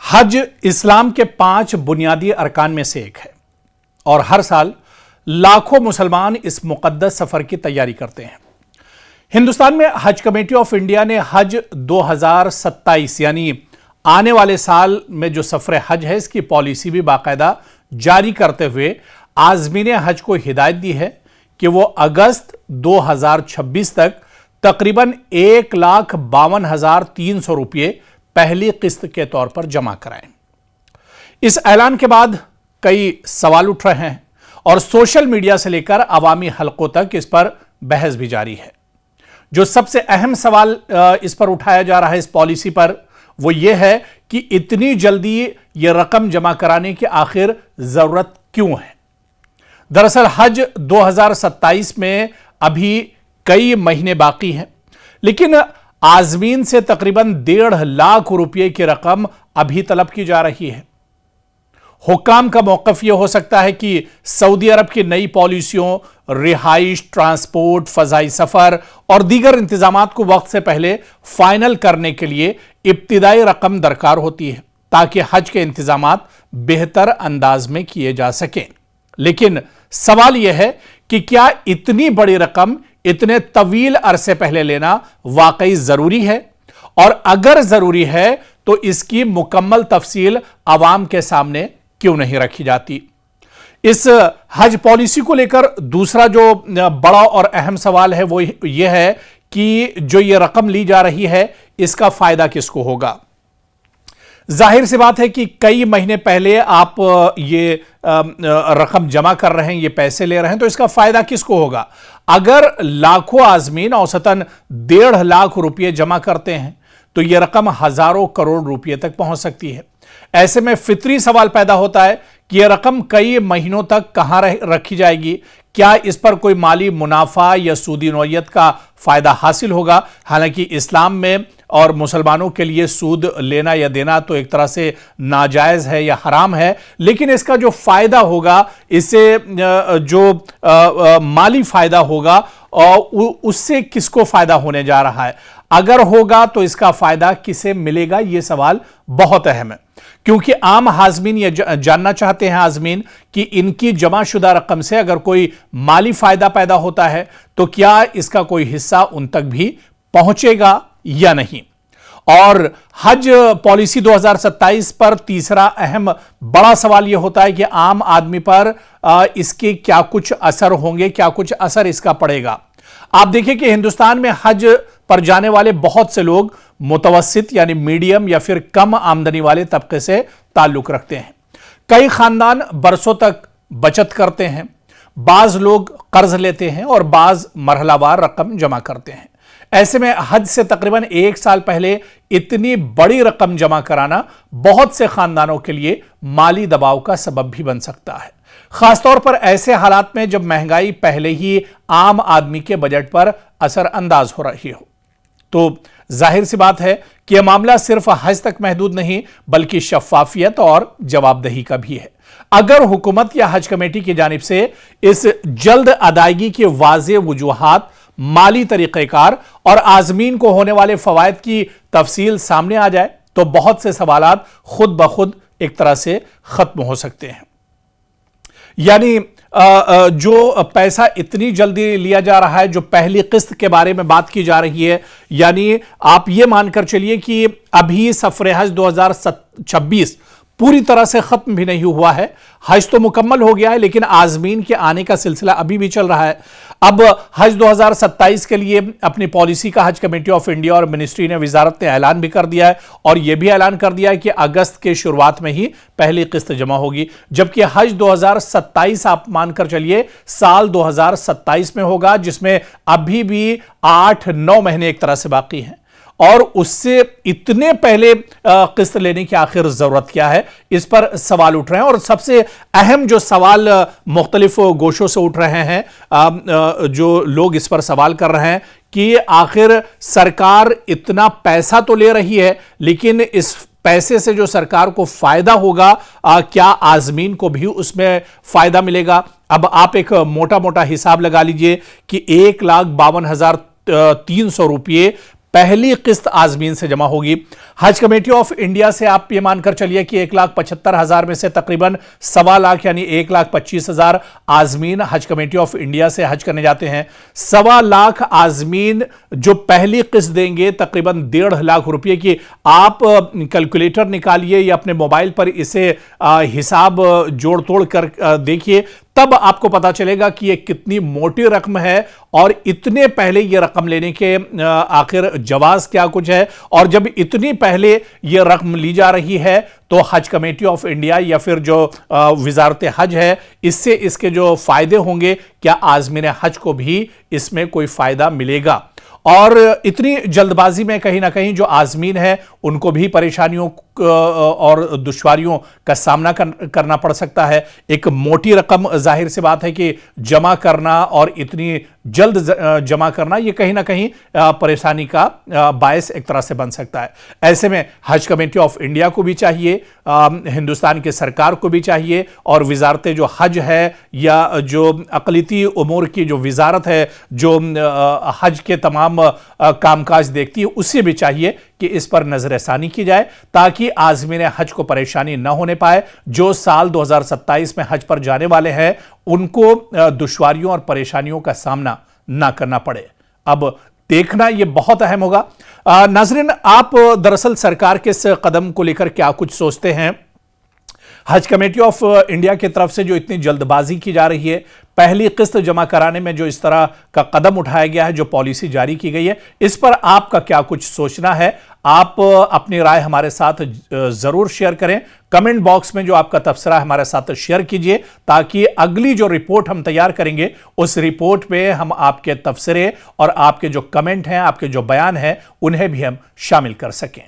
हज इस्लाम के 5 बुनियादी अरकान में से एक है और हर साल लाखों मुसलमान इस मुकद्दस सफर की तैयारी करते हैं। हिंदुस्तान में हज कमेटी ऑफ इंडिया ने हज 2027 यानी आने वाले साल में जो सफर हज है इसकी पॉलिसी भी बाकायदा जारी करते हुए आज़मीन हज को हिदायत दी है कि वो अगस्त 2026 तक तकरीबन 1,52,300 रुपये पहली किस्त के तौर पर जमा कराएं। इस ऐलान के बाद कई सवाल उठ रहे हैं और सोशल मीडिया से लेकर अवामी हलकों तक इस पर बहस भी जारी है। जो सबसे अहम सवाल इस पर उठाया जा रहा है, इस पॉलिसी पर, वो ये है कि इतनी जल्दी ये रकम जमा कराने की आखिर जरूरत क्यों है। दरअसल हज 2027 में अभी कई महीने बाकी हैं, लेकिन आज़मीन से तकरीबन 1.5 लाख रुपए की रकम अभी तलब की जा रही है। हुक्काम का मौक़िफ़ यह हो सकता है कि सऊदी अरब की नई पॉलिसियों, रिहाइश, ट्रांसपोर्ट, फ़ज़ाई सफ़र और दीगर इंतजामात को वक्त से पहले फाइनल करने के लिए इब्तिदाई रकम दरकार होती है ताकि हज के इंतजामात बेहतर अंदाज में किए जा सकें। लेकिन सवाल यह है कि क्या इतनी बड़ी रकम इतने तवील अरसे पहले लेना वाकई जरूरी है, और अगर जरूरी है तो इसकी मुकम्मल तफसील अवाम के सामने क्यों नहीं रखी जाती। इस हज पॉलिसी को लेकर दूसरा जो बड़ा और अहम सवाल है वो ये है कि जो ये रकम ली जा रही है इसका फायदा किसको होगा। जाहिर सी बात है कि कई महीने पहले आप ये रकम जमा कर रहे हैं, ये पैसे ले रहे हैं, तो इसका फायदा किसको होगा। अगर लाखों आज़मीन औसतन 1.5 लाख रुपये जमा करते हैं तो यह रकम हजारों करोड़ रुपये तक पहुंच सकती है। ऐसे में फितरी सवाल पैदा होता है कि यह रकम कई महीनों तक कहां रखी जाएगी। क्या इस पर कोई माली मुनाफा या सूदी नौयत का फायदा हासिल होगा। हालांकि इस्लाम में और मुसलमानों के लिए सूद लेना या देना तो एक तरह से नाजायज है या हराम है, लेकिन इसका जो फायदा होगा, इससे जो माली फायदा होगा उससे किसको फायदा होने जा रहा है। अगर होगा तो इसका फायदा किसे मिलेगा, यह सवाल बहुत अहम है, क्योंकि आम हाज़मीन ये जानना चाहते हैं आज़मीन कि इनकी जमाशुदा रकम से अगर कोई माली फायदा पैदा होता है तो क्या इसका कोई हिस्सा उन तक भी पहुंचेगा या नहीं। और हज पॉलिसी 2027 पर तीसरा अहम बड़ा सवाल यह होता है कि आम आदमी पर इसके क्या कुछ असर होंगे, क्या कुछ असर इसका पड़ेगा। आप देखिए कि हिंदुस्तान में हज पर जाने वाले बहुत से लोग मुतवस्सित यानी मीडियम या फिर कम आमदनी वाले तबके से ताल्लुक रखते हैं। कई खानदान बरसों तक बचत करते हैं, बाज लोग कर्ज लेते हैं और बाज मरहलावार रकम जमा करते हैं। ऐसे में हज से तकरीबन 1 साल पहले इतनी बड़ी रकम जमा कराना बहुत से खानदानों के लिए माली दबाव का सबब भी बन सकता है, खासतौर पर ऐसे हालात में जब महंगाई पहले ही आम आदमी के बजट पर असर अंदाज हो रही हो। तो जाहिर सी बात है कि यह मामला सिर्फ हज तक महदूद नहीं बल्कि शफाफियत और जवाबदेही का भी है। अगर हुकूमत या हज कमेटी की जानिब से इस जल्द अदायगी के वाज़े वजूहात, माली तरीक़ेकार और आज़मीन को होने वाले फ़वायद की तफसील सामने आ जाए तो बहुत से सवालात खुद ब खुद एक तरह से ख़त्म हो सकते हैं। यानी जो पैसा इतनी जल्दी लिया जा रहा है, जो पहली किस्त के बारे में बात की जा रही है, यानी आप ये मानकर चलिए कि अभी सफर हज 2026 पूरी तरह से खत्म भी नहीं हुआ है। हज तो मुकम्मल हो गया है लेकिन आज़मीन के आने का सिलसिला अभी भी चल रहा है। अब हज 2027 के लिए अपनी पॉलिसी का हज कमेटी ऑफ इंडिया और मिनिस्ट्री ने, वजारत ने ऐलान भी कर दिया है और यह भी ऐलान कर दिया है कि अगस्त के शुरुआत में ही पहली किस्त जमा होगी, जबकि हज 2027 आप मानकर चलिए साल 2027 में होगा, जिसमें अभी भी 8-9 महीने एक तरह से बाकी हैं। और उससे इतने पहले किस्त लेने की आखिर जरूरत क्या है, इस पर सवाल उठ रहे हैं। और सबसे अहम जो सवाल मुख्तलिफ गोशों से उठ रहे हैं, जो लोग इस पर सवाल कर रहे हैं कि आखिर सरकार इतना पैसा तो ले रही है, लेकिन इस पैसे से जो सरकार को फायदा होगा, क्या आज़मीन को भी उसमें फायदा मिलेगा। अब आप एक मोटा मोटा हिसाब लगा लीजिए कि 1,52,300 रुपये पहली किस्त आजमीन से जमा होगी। हज कमेटी ऑफ इंडिया से आप ये मानकर चलिए कि 1,75,000 में से तकरीबन 1.25 लाख यानी 1,25,000 आजमीन हज कमेटी ऑफ इंडिया से हज करने जाते हैं। 1.25 लाख आजमीन जो पहली किस्त देंगे तकरीबन 1.5 लाख रुपए की, आप कैलकुलेटर निकालिए या अपने मोबाइल पर इसे हिसाब जोड़ तोड़ कर देखिए, तब आपको पता चलेगा कि यह कितनी मोटी रकम है और इतने पहले यह रकम लेने के आखिर जवाज क्या कुछ है। और जब इतनी पहले यह रकम ली जा रही है तो हज कमेटी ऑफ इंडिया या फिर जो वजारत हज है, इससे इसके जो फायदे होंगे, क्या आज़मीन हज को भी इसमें कोई फायदा मिलेगा। और इतनी जल्दबाजी में कहीं ना कहीं जो आज़मीन है उनको भी परेशानियों और दुश्वारियों का सामना करना पड़ सकता है। एक मोटी रकम जाहिर सी बात है कि जमा करना और इतनी जल्द जमा करना ये कहीं ना कहीं परेशानी का बायस एक तरह से बन सकता है। ऐसे में हज कमेटी ऑफ इंडिया को भी चाहिए, हिंदुस्तान की सरकार को भी चाहिए और वजारत जो हज है या जो अक़लियती उमूर की जो वजारत है जो हज के तमाम कामकाज देखती है, उससे भी चाहिए कि इस पर नजरसानी की जाए ताकि आज़मीन हज को परेशानी न होने पाए। जो साल 2027 में हज पर जाने वाले हैं उनको दुश्वारियों और परेशानियों का सामना ना करना पड़े। अब देखना यह बहुत अहम होगा। नाज़रीन, आप दरअसल सरकार के इस कदम को लेकर क्या कुछ सोचते हैं? हज कमेटी ऑफ इंडिया की तरफ से जो इतनी जल्दबाजी की जा रही है, पहली किस्त जमा कराने में जो इस तरह का कदम उठाया गया है, जो पॉलिसी जारी की गई है, इस पर आपका क्या कुछ सोचना है? आप अपनी राय हमारे साथ जरूर शेयर करें। कमेंट बॉक्स में जो आपका तबसरा है हमारे साथ शेयर कीजिए ताकि अगली जो रिपोर्ट हम तैयार करेंगे उस रिपोर्ट में हम आपके तबसरे और आपके जो कमेंट हैं, आपके जो बयान हैं, उन्हें भी हम शामिल कर सकें।